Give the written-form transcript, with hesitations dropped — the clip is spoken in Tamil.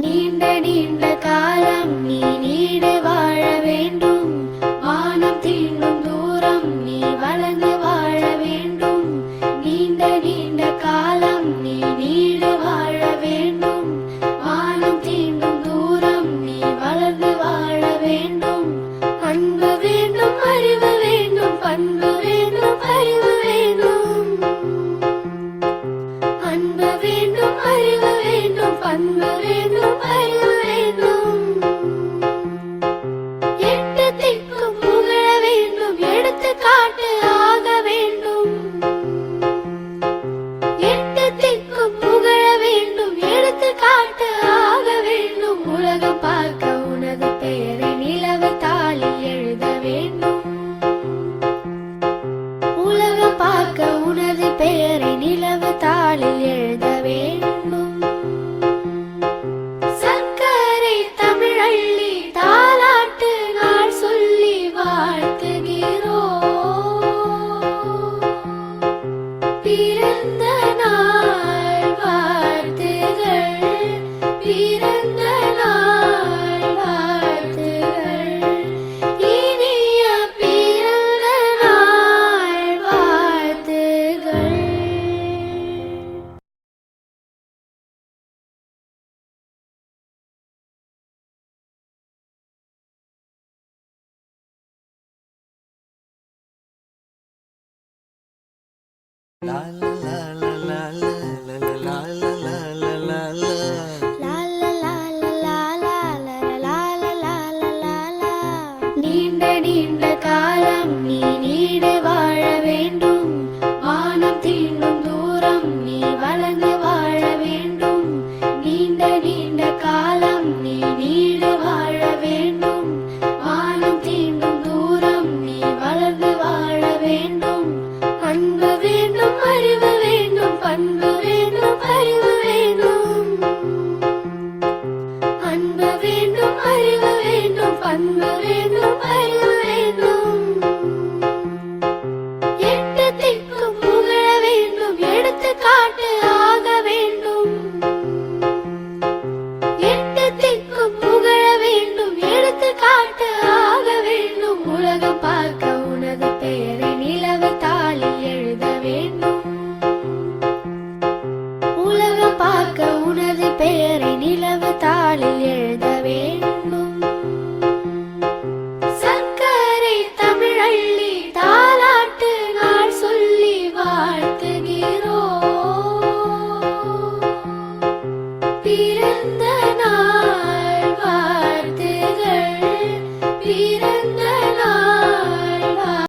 நீண்ட நீண்ட காலம் நீ நீடு வாழ வேண்டும். வானம் தீண்டும் தூரம் நீ வளர்ந்து வாழ வேண்டும். நீண்ட நீண்ட காலம் நீ நீடு வாழ வேண்டும். வானம் தீண்டும் தூரம் நீ வளர்ந்து வாழ வேண்டும். அன்பு வேண்டும், அறிவு வேண்டும், பண்பு வேண்டும், அறிவு வேண்டும். அன்பு வேண்டும், அறிவு வேண்டும், பண்பு வேண்டும், அறிவு வேண்டும். எட்டு திக்கும் புகழ வேண்டும், எடுத்துக்காட்டு ஆக வேண்டும். எட்டு திக்கும் புகழ வேண்டும், எடுத்துக்காட்டு ஆக வேண்டும். உலகம் பார்க்க உனது பெயரை நிலவு தாளில் எழுத வேண்டும். உலகம் பார்க்க உனது பெயரை நிலவு தாளில் எழுத வேண்டும். சர்க்கரை தமிழள்ளி தாலாட்டு நாள் சொல்லி வாழ்த்துகிறோம். பிறந்த நாள் வாழ்த்துகள், பிறந்த நாள் வாழ்த்துகள், இனிய பிறந்த நாள் வாழ்த்துகள். நீண்ட நீண்ட காலம் நீ நீடு வாழ வேண்டும். வானம் தீண்டும் தூரம் நீ வளர்ந்து வாழ வேண்டும். நீண்ட நீண்ட காலம் நீ நீடு வாழ வேண்டும். வானம் தீண்டும் தூரம் நீ வளர்ந்து வாழ வேண்டும். அன்பு வேண்டும், அறிவு வேண்டும், பண்பு வேண்டும், அறிவு வேண்டும். அன்பு வேண்டும், அறிவு வேண்டும், பண்பு